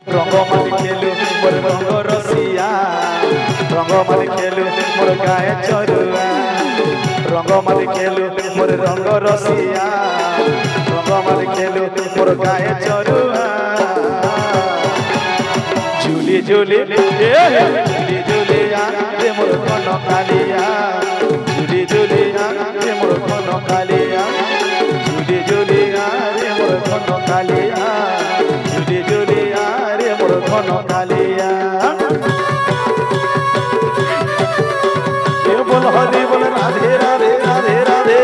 रंगमाली खेलु मोर रंग रसिया रंगमाली खेलु मोर गाय चरुआ रंगमाली खेलु मोर रंग रसिया रंगमाली खेलु मोर गाय चरुआ झूली झूली झूली झूलिया रे मोर कन कालिया झूली झूलिया रे मोर कन कालिया झूली झूलिया रे मोर कन कालिया झूली झूलिया रे मोर कन कालिया ये बोल हरि बोल राधे राधे राधे राधे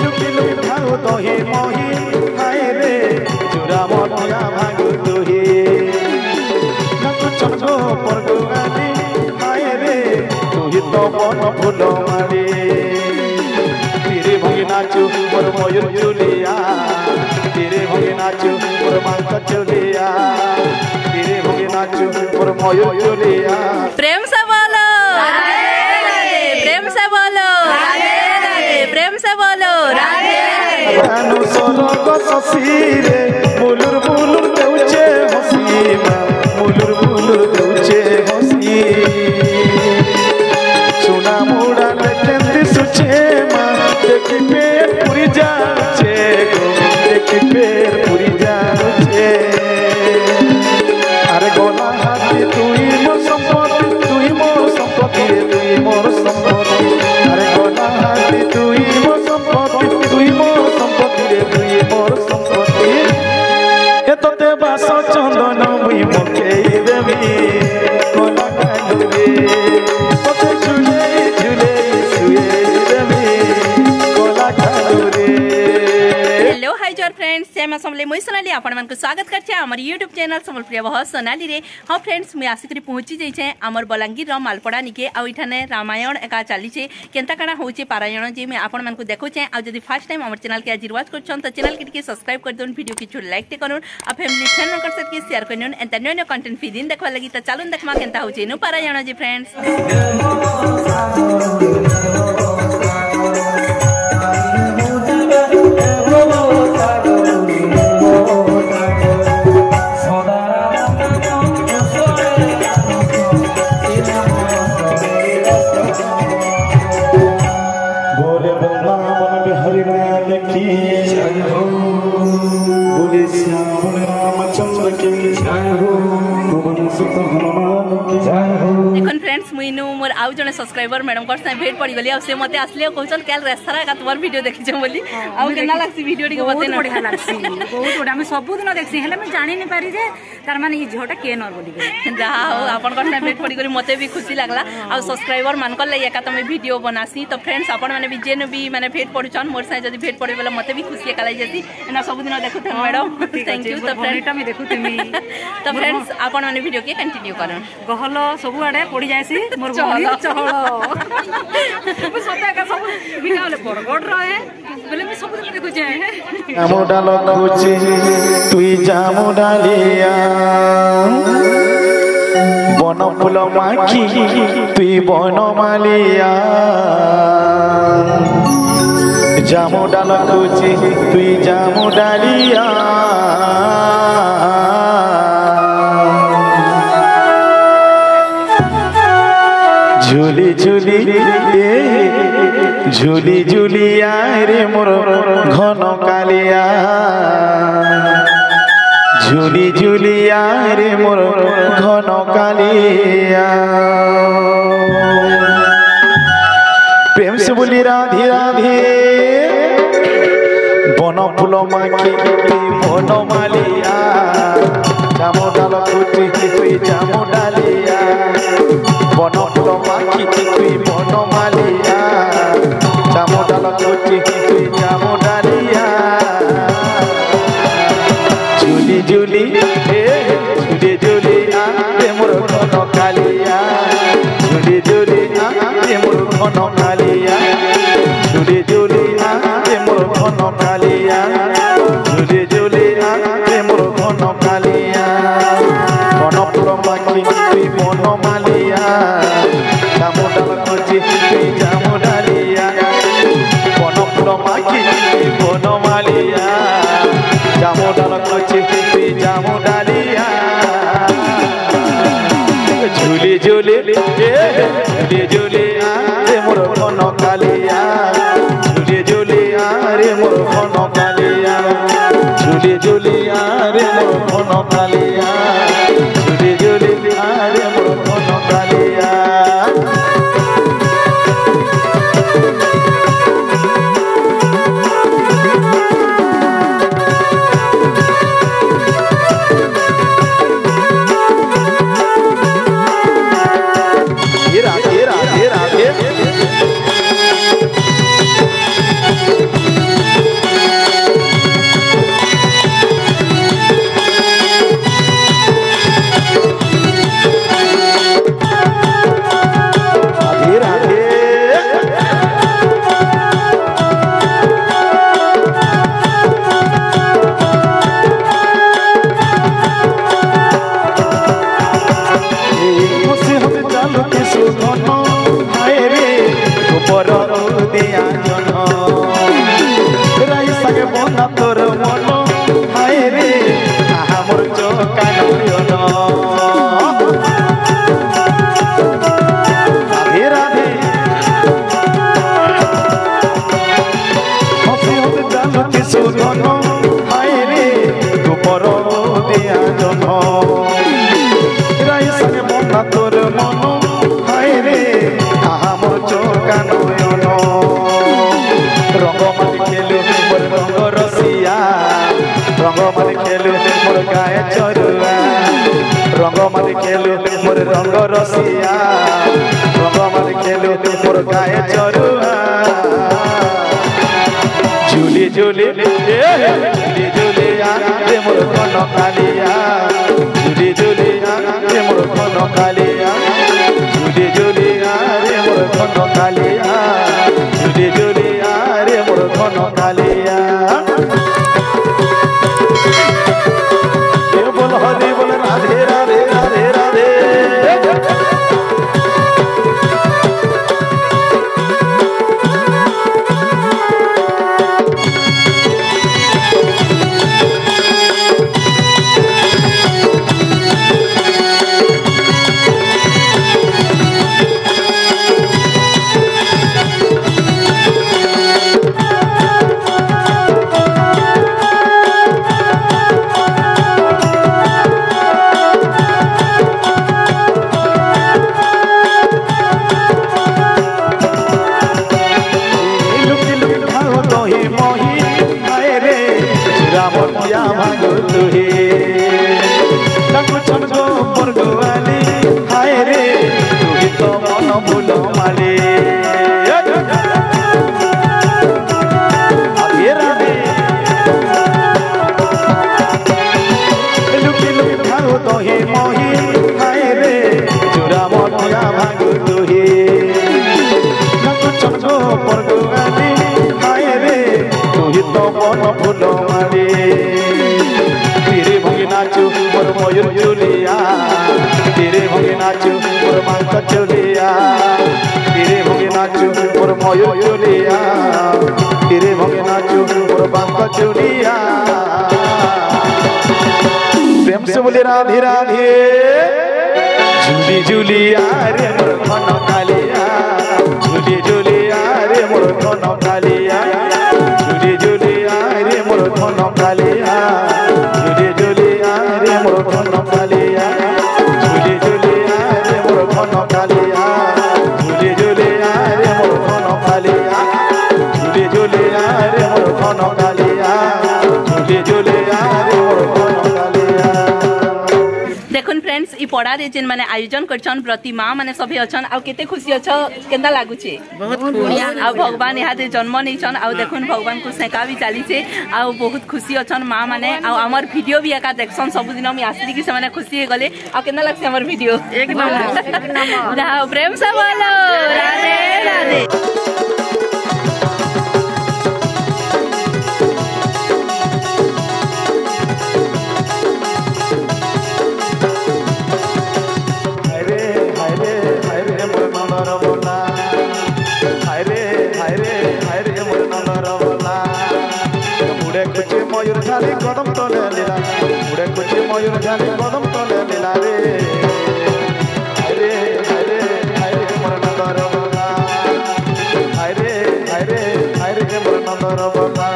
लुकी लुकी भागो दही मही हाय रे चूड़ा मटिया भागो दही नकु चको परगु गाली हाय रे तुही तो बन फूल मारी तेरे भंगी नाचू मोर मयूर चुलिया तेरे भंगी नाचू मोर मांग चुलिया तेरे भंगी नाचू मोर मयूर चुलिया प्रेम से बोलो प्रेम से बोलो प्रेम से बोलो रानू सोरग ससीरे बुलुर बुलुर देउचे हसीमा बुलुर बुलुर देउचे हसी सुना मुड़ा लेकेंदी सुचे मा देखि पेट पुरी जाचे गो देखि पेट पुरी जाचे अरे गोला हाथी तुई मोर संपत्ति तुई मोर संपत्ति अरे गोला हाथी तुई मोर संपत्ति तुई मोर संपत्ति ए तोते बास चंदन मुई मकेई देवी गोला कांदे तोते झुले झुले सुए देवी गोला कांदे हेलो हाय जोर फ्रेंड्स से मैं समले मुई सोनाली आपण मन को स्वागत करछे हमर YouTube चैनल समलप्रिय बह सोनाली रे हां फ्रेंड्स मुई आसी करी पहुंची जाई छे हमर बलांगीर रो मालपड़ा निके आ इठाने रामायण एका चाली छे केनता काना होचे पारायण जे मैं आपण मन को देखो छे आ जदी फर्स्ट टाइम हमर चैनल के आज वाच करछन त चैनल के सब्सक्राइब कर दोन वीडियो के छु लाइक ते करून आ फैमिली फ्रेंड कर सके शेयर करन and new new content feeding देखवा लगी त चालून देखमा केनता होचे नु पारायण जे फ्रेंड्स देखन फ्रेंड्स मुइनु मोर आउ जने सब्सक्राइबर मैडम करसे भेट पड़ी गली आ से मते असले कहचन केल रेस्तरा का तोर वीडियो देखि छ बोली आउ केना लागसी वीडियो टिके बते न बढ़िया लागसी बहुत बड़ा हम सब दिन देखसी हेले मैं जानि नै पारी जे तार माने ई झोटा के नर बोली जा हो आपन करसे भेट पड़ी गली मते भी खुशी लागला आ सब्सक्राइबर मान कर लइया का तमे वीडियो बनासी तो फ्रेंड्स आपन माने भी जेन भी माने भेट पड़ुछन मोर साइ जदी भेट पड़े बेला मते भी खुशी कालाई जति एना सब दिन देखु थे मैडम थैंक यू तो फ्रेंड्स मी देखु तुमी तो फ्रेंड्स आपन माने वीडियो के कंटिन्यू करन गहलो सब आडे पड़ी जायसी मोर चहल चहल सता का सब बिगाले बरगड रहे बोले मैं सब दिन देखु जाय जामुडा लखुची तुई जामुडा लिया बन फूल माखी तुई बन मालिया जामुडा लखुची तुई जामुडा लिया झूली झूली झूली झूलिया रे मोर घन कालिया झूली झूलिया रे मोर घन कालिया प्रेम से बोली राधे राधे बन फूल माखी बन मालिया जामुडा लखुची तुई जामुडा लिया बन फूल माखी तुई बन मालिया जामुडा लखुची तुई जामुडा लिया झूली झूली झूली झूली रे मोर घन कालिया झूली झूली रे मोर घन कालिया झूली झूली रे मोर घन कालिया झूली झूली रे मोर घन कालिया बन फूल माखी तुई बन मालिया जामुडा लखुची तुई जामुडा लिया बन फूल माखी तुई बन मालिया जामुडा জামু ডাল কচি তুই জামু ডালিয়া ঝুলি ঝুলি ঝুলি ঝুলি রে মোর ঘন কালিয়া ঝুলি ঝুলি রে মোর ঘন কালিয়া ঝুলি ঝুলি রে মোর ঘন কালিয়া ঝুলি ঝুলি রে মোর ঘন কালিয়া তোর মন হায় রে আমার চোখা নয়ন রাধে রাধে হসি হতে জানো কিছু ধন হায় রে গোপর দেয়া জন রাই সঙ্গে মনা তোর মন হায় রে আমার চোখা নয়ন রঙ্গমালি খেলু মোর রঙ্গ রসিয়া রঙ্গমালি খেলু মোর গায়ে চরুয়া রঙ্গমালি খেলু মোর রঙ্গ রসিয়া রঙ্গমালি খেলু মোর গায়ে চরুয়া ঝুলি ঝুলি ঝুলি ঝুলি রে মোর ঘন কালিয়া ঝুলি ঝুলি রে মোর ঘন কালিয়া ঝুলি ঝুলি রে মোর ঘন কালিয়া ঝুলি ঝুলি রে মোর ঘন কালিয়া বল হরি বল রাধে রাধে রাধে রাধে ময়ূর চুলিয়া তীরে ভঙ্গে নাচু মোর মাংস চুলিয়া তীরে ভঙ্গে নাচু মোর ময়ূর চুলিয়া তীরে ভঙ্গে নাচু মোর মাংস চুলিয়া প্রেম से बोले राधे राधे झूली झूलिया रे मोर घन कालिया झूली झूलिया रे मोर घन कालिया झूली झूलिया रे मोर घन कालिया झूली झूलिया रे मोर घन कालिया झूली झूलिया रे मोर घन कालिया झूली झूलिया रे मोर घन कालिया झूली झूलिया रे मोर घन कालिया झूली झूलिया रे मोर घन कालिया। देखुन फ्रेंड्स ई पड़ा रे जेन माने आयोजन करछन प्रतिमा माने सभे अछन आ केते खुशी अछ केंदा लागु छे बहुत बढ़िया आ भगवान यहाँ दे जन्म नै छन आ देखुन भगवान को सेका भी चाली छे आ बहुत खुशी अछन मां माने आ हमर वीडियो भी एका देखसन सब दिन हम आसली कि से माने खुशी हे गले आ केंदा लागसे हमर वीडियो एक नंबर प्रेम से बोलो राधे राधे। मयूर ঝালি কদম তলে লীলা উড়ে কুচি ময়ূর ঝালি কদম তলে লীলা রে হায়রে হায়রে হায়রে মোর নন্দর বাবা হায়রে হায়রে হায়রে মোর নন্দর বাবা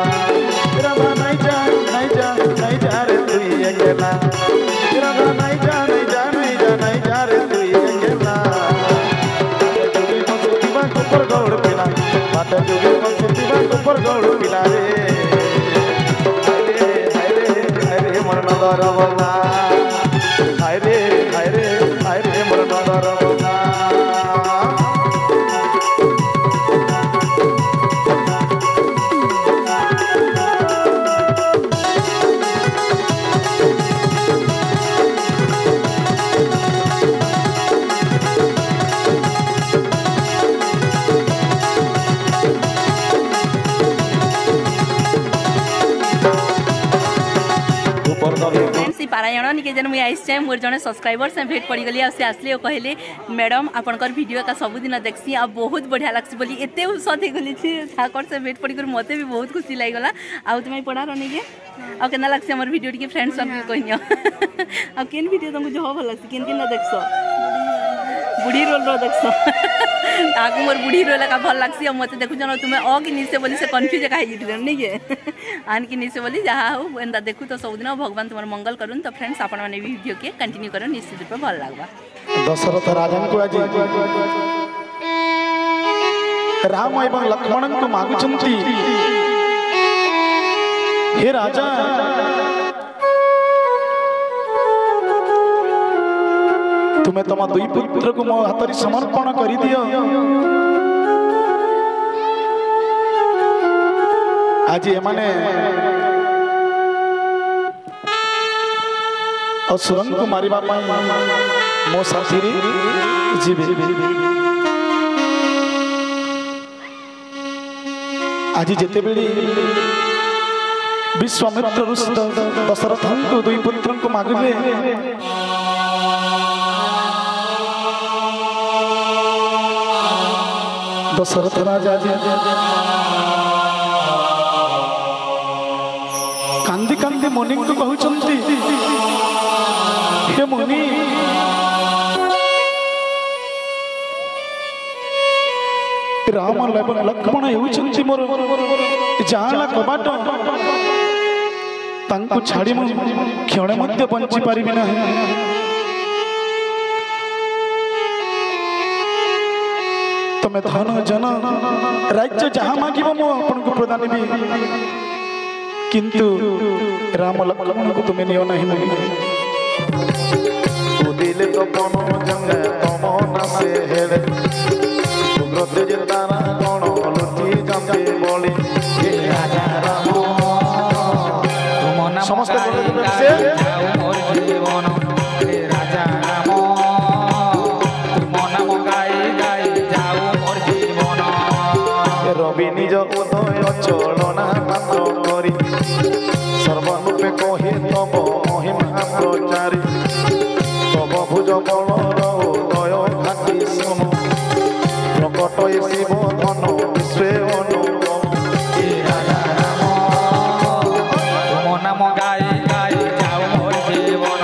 রাধা নাই যা নাই যা নাই যা রে তুই একলা রাধা নাই যা নাই যা নাই যা নাই যা রে তুই একলা তুই বসতিবা কুপর গৌড় পিলা মাতা তুই বসতিবা কুপর গৌড় পিলা রে বাবা হায়রে হায়রে হায়রে মোর নন্দর বাবা पारायण निके जन मुझे आईस मोर जड़े सब्सक्राइबर से भेट पड़ गली से आसले कहले मैडम आपनकर वीडियो का सबुदिन देखसी आ बहुत बढ़िया लगसी बोली एते उत्साह गली ठाकर से भेट पड़ मत भी बहुत खुशी लगला आ तुम्हें पढ़ा रही के आ केना लगसी हमर वीडियो टी फ्रेंड्स सब कहियो आ केन वीडियो तुमको जो भल लगसी केन केन देखसो बुढ़ी रोल रो देखसो आगु मोर बुढ़ी रोल का भल लगसी आ मते देखु जन तुम्हें अ कि निसे बोली से कंफ्यूज का हिजिले नहीं के आन कि निसे बोली जहा हो एंदा देखु तो सब दिन भगवान तुम्हार मंगल करूँ तो फ्रेंड्स आपण माने वीडियो के कंटिन्यू करो निश्चित रूप भल लागबा दशरथ राजन को आज राम एवं लक्ष्मण को मागुचंती हे राजा तुम्हें तुम दुई पुत्र को मो हाथ समर्पण कर दियो आज एमाने असुरन को मारिबा मो साथी जीवे आज जेते बेली विश्वामित्र दशरथ को दुई पुत्र को मागबे दशरथ राजा कांदी कांदी मुनि को कहउचंती हे मुनि राम लक्ष्मण हेउचंती मोर जाला कबाट तांको छाड़ी मु क्षण मध्य बंची पारिबि ना तमे धन जन राज्य जहाँ मागिब मो आपन को प्रदान भी किंतु राम लक्ष्मण को तुम्हें नियो नहीं दिले तो कोनो जंग तमो न से हेले उग्रते जे तारा कोनो लुटी जंगे बोली हे राजा राम तुम ना समस्त बोले से मोर जीवन हे राजा राम तुम ना मगाई गाई जाओ मोर जीवन रवि निज उदय चलना मात्र करी सर्वरूपे कहे तब महिमा प्रचारी तब भुज बलर उदय घाटी सुनु प्रकट शिव धन विश्वे अनुपम राजा राम तुम नाम गाई गाई जाओ मोर जीवन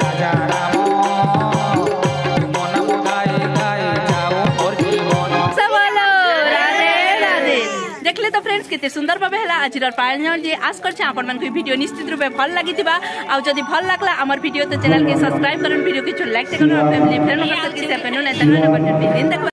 राजा राम तुम नाम गाई गाई जाओ मोर जीवन देखले तो फ्रेंड्स केते सुंदर भाबे हला आजिर पायन जे आस करछ आपन मन को वीडियो निश्चित रूपे भल लागितिबा आ जदी भल लागला हमर वीडियो तो चैनल के सब्सक्राइब करन वीडियो के लाइक करन और फैमिली फ्रेंड के साथ शेयर करन नै त बटन पे